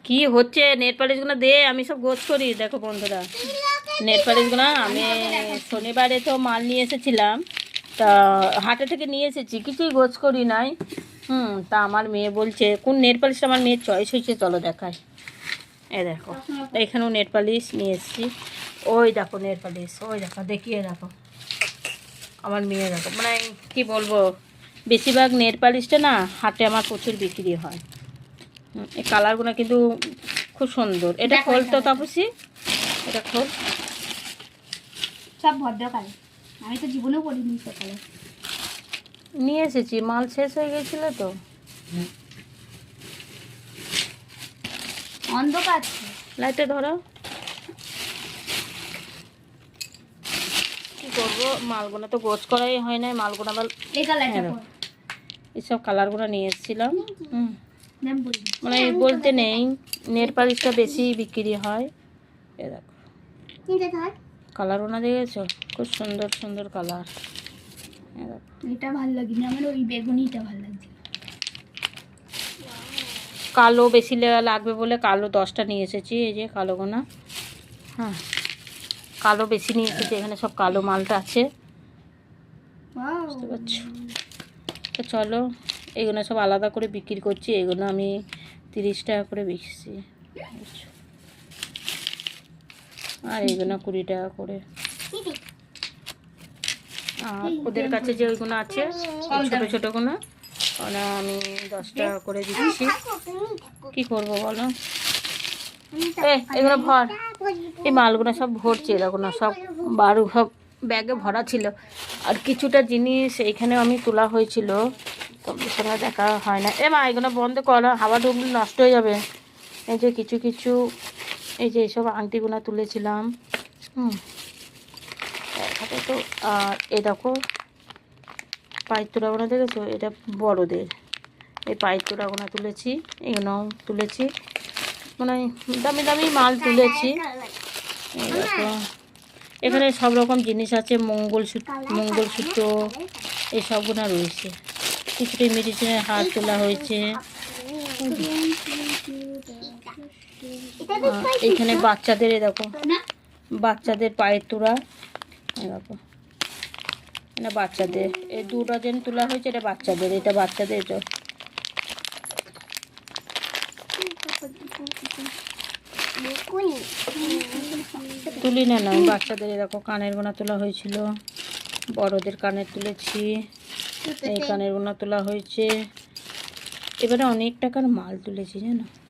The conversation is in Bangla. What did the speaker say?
কি হচ্ছে? নেট পালিশগুলো দে, আমি সব গোছ করি। দেখো বন্ধুরা, নেট পালিশগুলো আমি শনিবারে তো মাল নিয়ে এসেছিলাম, তা হাটে থেকে নিয়ে এসেছি, কিছুই গোছ করি নাই। তা আমার মেয়ে বলছে কোন নেট পালিশটা আমার মেয়ের চয়েস হয়েছে, চলো দেখায়। এই দেখো, এখানেও নেট পালিশ নিয়ে এসেছি। ওই দেখো নেট পালিশ, ওই দেখো, দেখিয়ে দেখো আমার মেয়ে। দেখো মানে কি বলবো, বেশিরভাগ নেট পালিশটা না হাটে আমার প্রচুর বিক্রি হয়। এই কালারগুলো কিন্তু খুব সুন্দর। এটা খোল তো তাপসী, এটা খোল। সব ভদ্রকালে, আমি তো জীবনেও পড়িনি সকালে। নিয়ে এসেছি, মাল শেষ হয়ে গেছিল তো। অন্ধকার লাইটে ধরো। কি করবো, মালগুলো তো গোছ করাই হয় না, মালগুলো আবার এই কালারটা এইসব কালারগুলো নিয়ে এসেছিলাম। নাম বলি মানে বলতে নেই, নেট পালিশটা বেশি বিক্রি হয়। এ দেখো কিনতে থাক। কালারগুলো দেখেছো, খুব সুন্দর সুন্দর কালার। এটা ভালো লাগেনি আমার, ওই বেগুনিটা ভালো লাগছে। কালো বেশি লাগবে বলে কালো 10টা নিয়ে এসেছি। এই যে কালো গোনা, হ্যাঁ কালো বেশি নিয়ে এসেছি, এখানে সব কালো মালটা আছে, বুঝতে পারছো? তো চলো, এগুলো সব আলাদা করে বিক্রি করছি। এগুলো আমি 30 টাকা করে বেচছি, আর এগুলো 20 টাকা করে। আর ওদের কাছে যে ওইগুলো আছে ছোটো ছোটোগুলো, ওরা আমি 10 টাকা করে দিচ্ছি। কি করব বলো, এগুলো ভর, এই মালগুলো সব ভরছে, এরকম না সব বারো সব ব্যাগে ভরা ছিল। আর কিছুটা জিনিস এইখানেও আমি তোলা হয়েছিল, তোমাদের সঙ্গে দেখা হয় না। মা এগুলো বন্ধ করো, হাওয়া ঢুকলে নষ্ট হয়ে যাবে। এই যে কিছু কিছু, এই যে এইসব আংটিগুলো তুলেছিলাম। তো আর এই দেখো পায়ের তোড়াগুলো দেখেছো, এটা বড়দের। এই পায়ের তোড়াগুলো তুলেছি, এগুলোও তুলেছি, মানে দামি দামি মাল তুলেছি। এই দেখো এখানে সব রকম জিনিস আছে, মঙ্গলসূত্র এই সবগুলো রয়েছে। কিছুটা মেডিসিনের হার তোলা হয়েছে। এখানে বাচ্চাদের, দেখো বাচ্চাদের পায়ের তোড়া, দেখো এটা বাচ্চাদের, এই 2 ডজন তোলা হয়েছে, এটা বাচ্চাদের, এটা বাচ্চাদের। এটা তুলি না না বাচ্চাদের। এরকম কানের গোনা তোলা হয়েছিল, বড়দের কানের তুলেছি, এই কানের গোনা তোলা হয়েছে। এবারে অনেক টাকার মাল তুলেছি জানো।